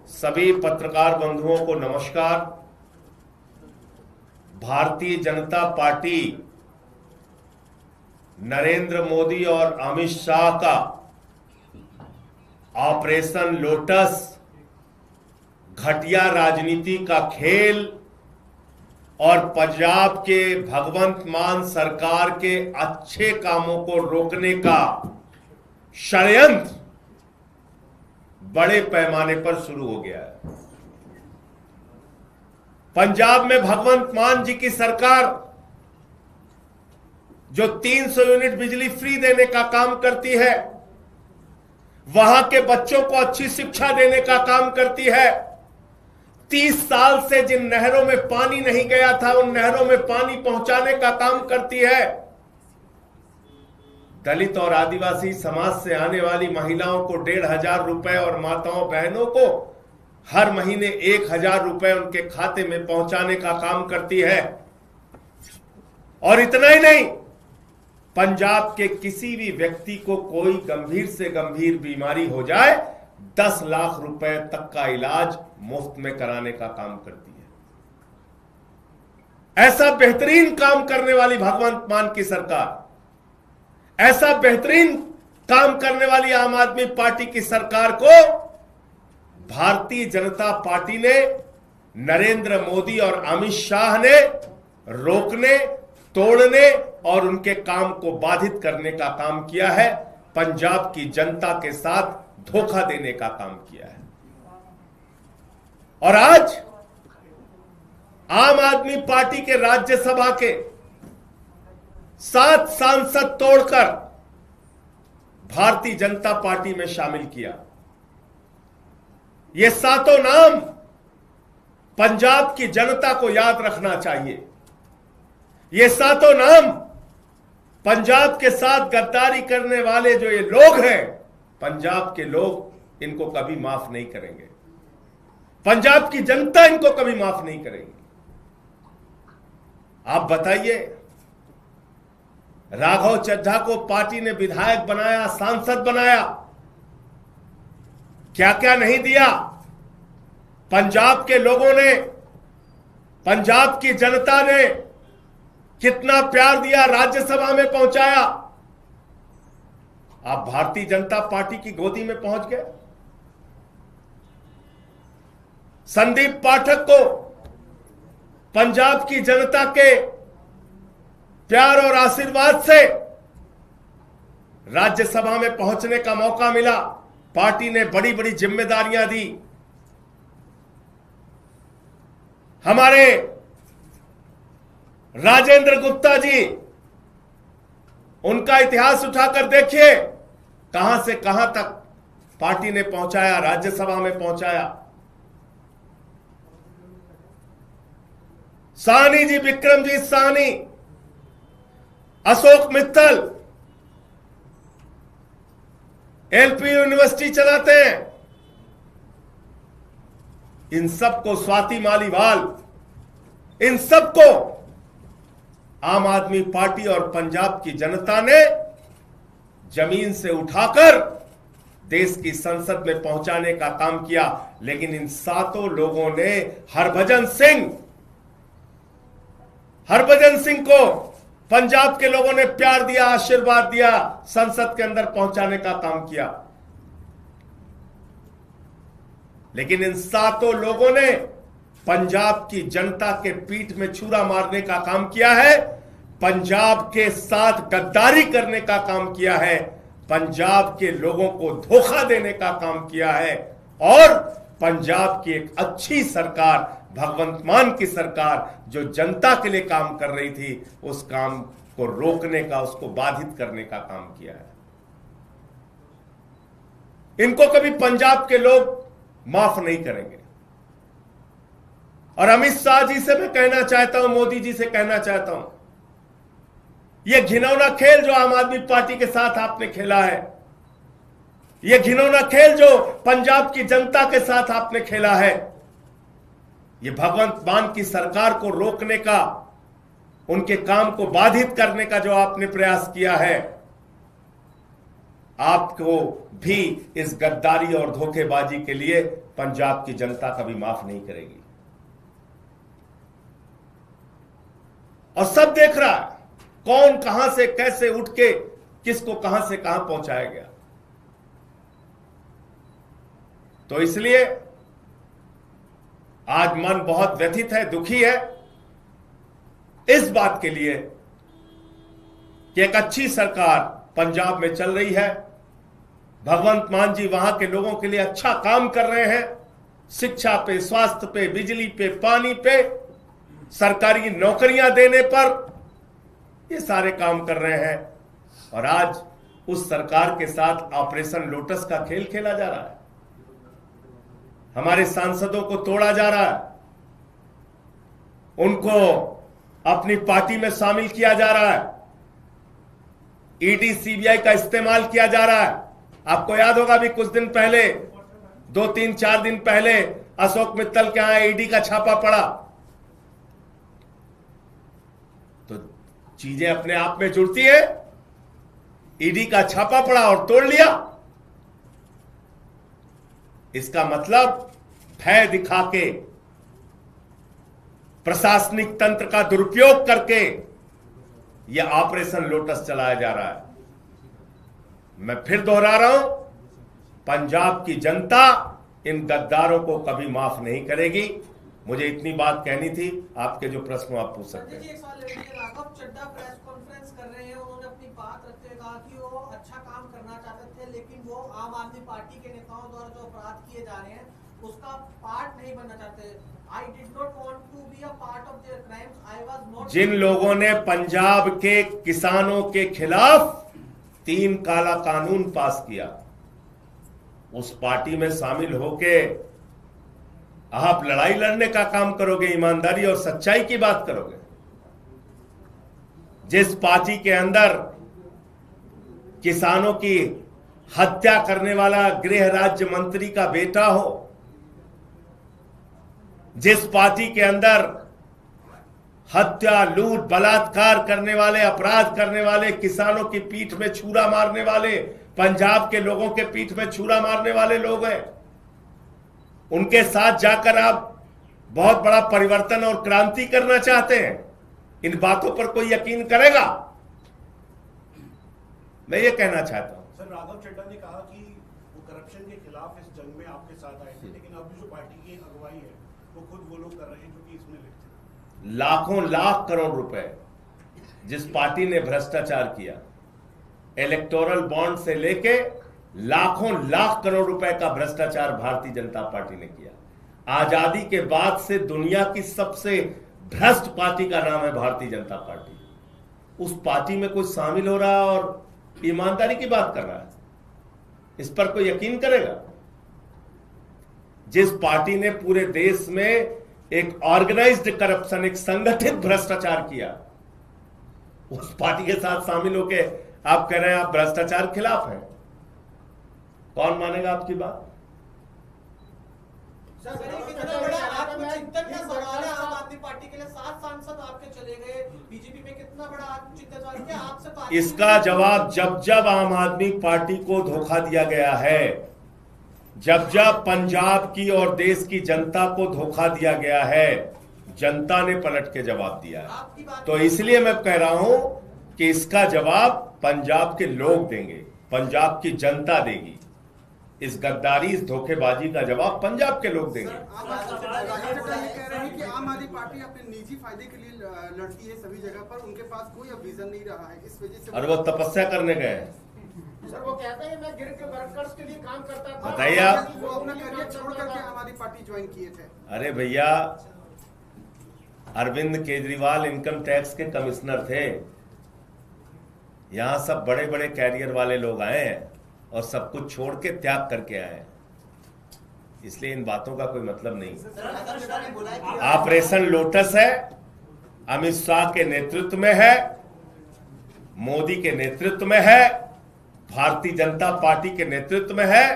सभी पत्रकार बंधुओं को नमस्कार। भारतीय जनता पार्टी नरेंद्र मोदी और अमित शाह का ऑपरेशन लोटस घटिया राजनीति का खेल और पंजाब के भगवंत मान सरकार के अच्छे कामों को रोकने का षड्यंत्र बड़े पैमाने पर शुरू हो गया है। पंजाब में भगवंत मान जी की सरकार जो 300 यूनिट बिजली फ्री देने का काम करती है, वहां के बच्चों को अच्छी शिक्षा देने का काम करती है, 30 साल से जिन नहरों में पानी नहीं गया था उन नहरों में पानी पहुंचाने का काम करती है, दलित और आदिवासी समाज से आने वाली महिलाओं को 1,500 रुपए और माताओं बहनों को हर महीने 1,000 रुपए उनके खाते में पहुंचाने का काम करती है। और इतना ही नहीं, पंजाब के किसी भी व्यक्ति को कोई गंभीर से गंभीर बीमारी हो जाए 10 लाख रुपए तक का इलाज मुफ्त में कराने का काम करती है। ऐसा बेहतरीन काम करने वाली भगवंत मान की सरकार, ऐसा बेहतरीन काम करने वाली आम आदमी पार्टी की सरकार को भारतीय जनता पार्टी ने, नरेंद्र मोदी और अमित शाह ने रोकने, तोड़ने और उनके काम को बाधित करने का काम किया है। पंजाब की जनता के साथ धोखा देने का काम किया है। और आज आम आदमी पार्टी के राज्यसभा के 7 सांसद तोड़कर भारतीय जनता पार्टी में शामिल किया। ये 7 नाम पंजाब की जनता को याद रखना चाहिए। ये 7 नाम पंजाब के साथ गद्दारी करने वाले जो ये लोग हैं, पंजाब के लोग इनको कभी माफ नहीं करेंगे। पंजाब की जनता इनको कभी माफ नहीं करेगी। आप बताइए, राघव चड्ढा को पार्टी ने विधायक बनाया, सांसद बनाया, क्या क्या नहीं दिया। पंजाब के लोगों ने, पंजाब की जनता ने कितना प्यार दिया, राज्यसभा में पहुंचाया। आप भारतीय जनता पार्टी की गोदी में पहुंच गए। संदीप पाठक को पंजाब की जनता के प्यार और आशीर्वाद से राज्यसभा में पहुंचने का मौका मिला। पार्टी ने बड़ी बड़ी जिम्मेदारियां दी। हमारे राजेंद्र गुप्ता जी, उनका इतिहास उठाकर देखिए, कहां से कहां तक पार्टी ने पहुंचाया, राज्यसभा में पहुंचाया। साहनी जी, विक्रमजीत साहनी, अशोक मित्तल एलपी यूनिवर्सिटी चलाते हैं। इन सबको, स्वाति मालीवाल, इन सबको आम आदमी पार्टी और पंजाब की जनता ने जमीन से उठाकर देश की संसद में पहुंचाने का काम किया। लेकिन इन 7 लोगों ने हरभजन सिंह को पंजाब के लोगों ने प्यार दिया, आशीर्वाद दिया, संसद के अंदर पहुंचाने का काम किया। लेकिन इन 7 लोगों ने पंजाब की जनता के पीठ में छुरा मारने का काम किया है, पंजाब के साथ गद्दारी करने का काम किया है, पंजाब के लोगों को धोखा देने का काम किया है और पंजाब की एक अच्छी सरकार, भगवंत मान की सरकार जो जनता के लिए काम कर रही थी, उस काम को रोकने का, उसको बाधित करने का काम किया है। इनको कभी पंजाब के लोग माफ नहीं करेंगे। और अमित शाह जी से मैं कहना चाहता हूं, मोदी जी से कहना चाहता हूं, यह घिनौना खेल जो आम आदमी पार्टी के साथ आपने खेला है, यह घिनौना खेल जो पंजाब की जनता के साथ आपने खेला है, ये भगवंत मान की सरकार को रोकने का, उनके काम को बाधित करने का जो आपने प्रयास किया है, आपको भी इस गद्दारी और धोखेबाजी के लिए पंजाब की जनता कभी माफ नहीं करेगी। और सब देख रहा है कौन कहां से कैसे उठ के किसको कहां से कहां पहुंचाया गया। तो इसलिए आज मन बहुत व्यथित है, दुखी है इस बात के लिए कि एक अच्छी सरकार पंजाब में चल रही है। भगवंत मान जी वहां के लोगों के लिए अच्छा काम कर रहे हैं, शिक्षा पे, स्वास्थ्य पे, बिजली पे, पानी पे, सरकारी नौकरियां देने पर, ये सारे काम कर रहे हैं। और आज उस सरकार के साथ ऑपरेशन लोटस का खेल खेला जा रहा है, हमारे सांसदों को तोड़ा जा रहा है, उनको अपनी पार्टी में शामिल किया जा रहा है, ईडी सीबीआई का इस्तेमाल किया जा रहा है। आपको याद होगा भी कुछ दिन पहले, 2-3-4 दिन पहले अशोक मित्तल के यहां ईडी का छापा पड़ा। तो चीजें अपने आप में जुड़ती है। ईडी का छापा पड़ा और तोड़ लिया, इसका मतलब भय दिखा के, प्रशासनिक तंत्र का दुरुपयोग करके यह ऑपरेशन लोटस चलाया जा रहा है। मैं फिर दोहरा रहा हूं, पंजाब की जनता इन गद्दारों को कभी माफ नहीं करेगी। मुझे इतनी बात कहनी थी। आपके जो प्रश्न आप पूछ सकते हैं। राघव चड्ढा प्रेस कॉन्फ्रेंस कर रहे हैं, उन्होंने अपनी बात रखते हुए कहा कि वो अच्छा काम करना चाहते थे, लेकिन वो आम आदमी पार्टी के नेताओं द्वारा जो अपराध किए जा रहे हैं उसका पार्ट नहीं बनना चाहते। I did not want to be a part of their crimes. I was not. जिन लोगों ने पंजाब के किसानों के खिलाफ 3 काला कानून पास किया, उस पार्टी में शामिल होके आप लड़ाई लड़ने का काम करोगे, ईमानदारी और सच्चाई की बात करोगे। जिस पार्टी के अंदर किसानों की हत्या करने वाला गृह राज्य मंत्री का बेटा हो, जिस पार्टी के अंदर हत्या, लूट, बलात्कार करने वाले, अपराध करने वाले, किसानों की पीठ में छुरा मारने वाले, पंजाब के लोगों के पीठ में छुरा मारने वाले लोग हैं, उनके साथ जाकर आप बहुत बड़ा परिवर्तन और क्रांति करना चाहते हैं। इन बातों पर कोई यकीन करेगा? मैं ये कहना चाहता हूं। सर, राघव चड्ढा ने कहा कि वो करप्शन के खिलाफ इस जंग में आपके साथ आए थे, लेकिन अब जो पार्टी की अगुवाई है वो खुद वो लोग कर रहे हैं जो कि इसमें लिप्त हैं। लाखों लाख करोड़ रुपए जिस पार्टी ने भ्रष्टाचार किया, इलेक्टोरल बॉन्ड से लेके लाखों लाख करोड़ रुपए का भ्रष्टाचार भारतीय जनता पार्टी ने किया। आजादी के बाद से दुनिया की सबसे भ्रष्ट पार्टी का नाम है भारतीय जनता पार्टी। उस पार्टी में कोई शामिल हो रहा और ईमानदारी की बात कर रहा है, इस पर कोई यकीन करेगा? जिस पार्टी ने पूरे देश में एक ऑर्गेनाइज्ड करप्शन, एक संगठित भ्रष्टाचार किया, उस पार्टी के साथ शामिल होके आप कह रहे हैं आप भ्रष्टाचार खिलाफ हैं। कौन मानेगा आपकी बात? कितना बड़ा आत्मचिंतन का सवाल है। आम आदमी पार्टी के लिए 7 सांसद आपके चले गए, बीजेपी में कितना बड़ा आत्मचिंतन सवाल है आपसे। इसका जवाब जब जब आम आदमी पार्टी को धोखा दिया गया है, जब जब पंजाब की और देश की जनता को धोखा दिया गया है, जनता ने पलट के जवाब दिया है। तो इसलिए मैं कह रहा हूं कि इसका जवाब पंजाब के लोग देंगे, पंजाब की जनता देगी। इस गद्दारी, इस धोखेबाजी का जवाब पंजाब के लोग देंगे। कह रहे हैं कि आम आदमी पार्टी अपने निजी फायदे के लिए लड़ती है सभी जगह पर, उनके पास कोई अब विजन नहीं रहा है, इस वजह से। और वो तपस्या करने गए हैं। सर, वो कहते हैं मैं गिर के वर्कर्स के लिए काम करता था। बताइए आप। वो अपना करियर छोड़ करके आम आदमी पार्टी ज्वाइन किए थे। अरे भैया, अरविंद केजरीवाल इनकम टैक्स के कमिश्नर थे। यहां सब बड़े बड़े कैरियर वाले लोग आए हैं और सब कुछ छोड़ के त्याग करके आए हैं, इसलिए इन बातों का कोई मतलब नहीं। ऑपरेशन लोटस है, अमित शाह के नेतृत्व में है, मोदी के नेतृत्व में है, भारतीय जनता पार्टी के नेतृत्व में है,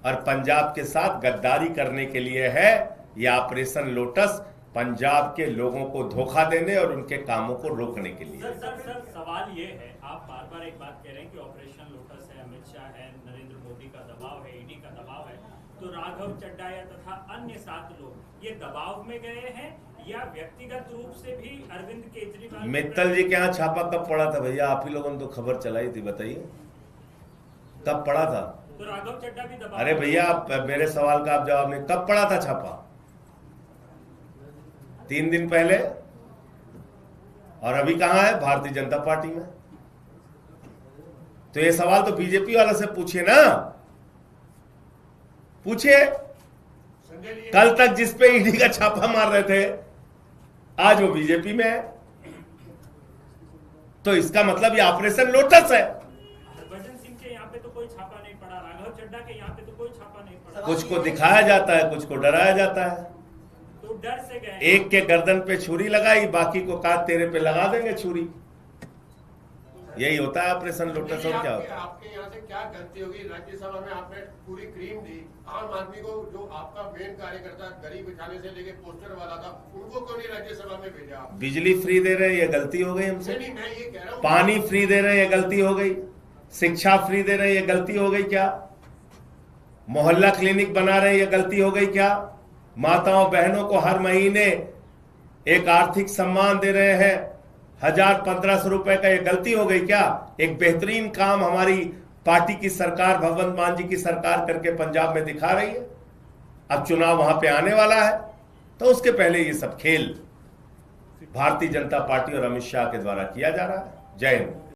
और पंजाब के साथ गद्दारी करने के लिए है। यह ऑपरेशन लोटस पंजाब के लोगों को धोखा देने और उनके कामों को रोकने के लिए। सर, सवाल ये है, आप बार बार एक बात कह रहे हैं कि ऑपरेशन लोटस है, अमित शाह है, नरेंद्र मोदी का दबाव है, ईडी का दबाव है, तो राघव चड्डा या तथा अन्य 7 लोग ये दबाव में गए हैं या व्यक्तिगत रूप से भी अरविंद केजरीवाल? मित्तल जी के यहाँ छापा कब पड़ा था भैया? आप ही लोगों ने तो खबर चलाई थी, बताइए कब पड़ा था? तो राघव चड्डा भी दबाव? अरे भैया आप मेरे सवाल का आप जवाब नहीं, कब पड़ा था छापा? 3 दिन पहले। और अभी कहां है? भारतीय जनता पार्टी में। तो ये सवाल तो बीजेपी वाला से पूछिए ना, पूछिए। कल तक जिस पे ईडी का छापा मार रहे थे आज वो बीजेपी में है, तो इसका मतलब ये ऑपरेशन लोटस है। हरभजन सिंह के यहाँ पे तो कोई छापा नहीं पड़ा, राघव चड्डा के यहाँ पे तो कोई छापा नहीं पड़ा। कुछ को दिखाया जाता है, कुछ को डराया जाता है। तो डर से गए। एक के गर्दन पे छुरी लगाई, बाकी को कहा तेरे पे लगा देंगे छुरी। यही होता है ऑपरेशन लोटस। और क्या होता है? आपके यहाँ से क्या गलती होगी? राज्यसभा में आपने पूरी क्रीम दी, आम आदमी को जो आपका मेन कार्यकर्ता गरीब बिछाने से लेके पोस्टर वाला था, उनको क्यों नहीं राज्यसभा में भेजा आप? बिजली फ्री दे रहे हैं, ये गलती हो गई हमसे। नहीं, मैं ये कह रहा हूँ। पानी फ्री दे रहे हैं, ये गलती हो गई। शिक्षा फ्री दे रहे हैं, ये गलती हो गई क्या? मोहल्ला क्लिनिक बना रहे हैं, ये गलती हो गई क्या? माताओं बहनों को हर महीने एक आर्थिक सम्मान दे रहे हैं 1000-1500 रुपए का, ये गलती हो गई क्या? एक बेहतरीन काम हमारी पार्टी की सरकार, भगवंत मान जी की सरकार करके पंजाब में दिखा रही है। अब चुनाव वहां पे आने वाला है, तो उसके पहले ये सब खेल भारतीय जनता पार्टी और अमित शाह के द्वारा किया जा रहा है। जय हिंद।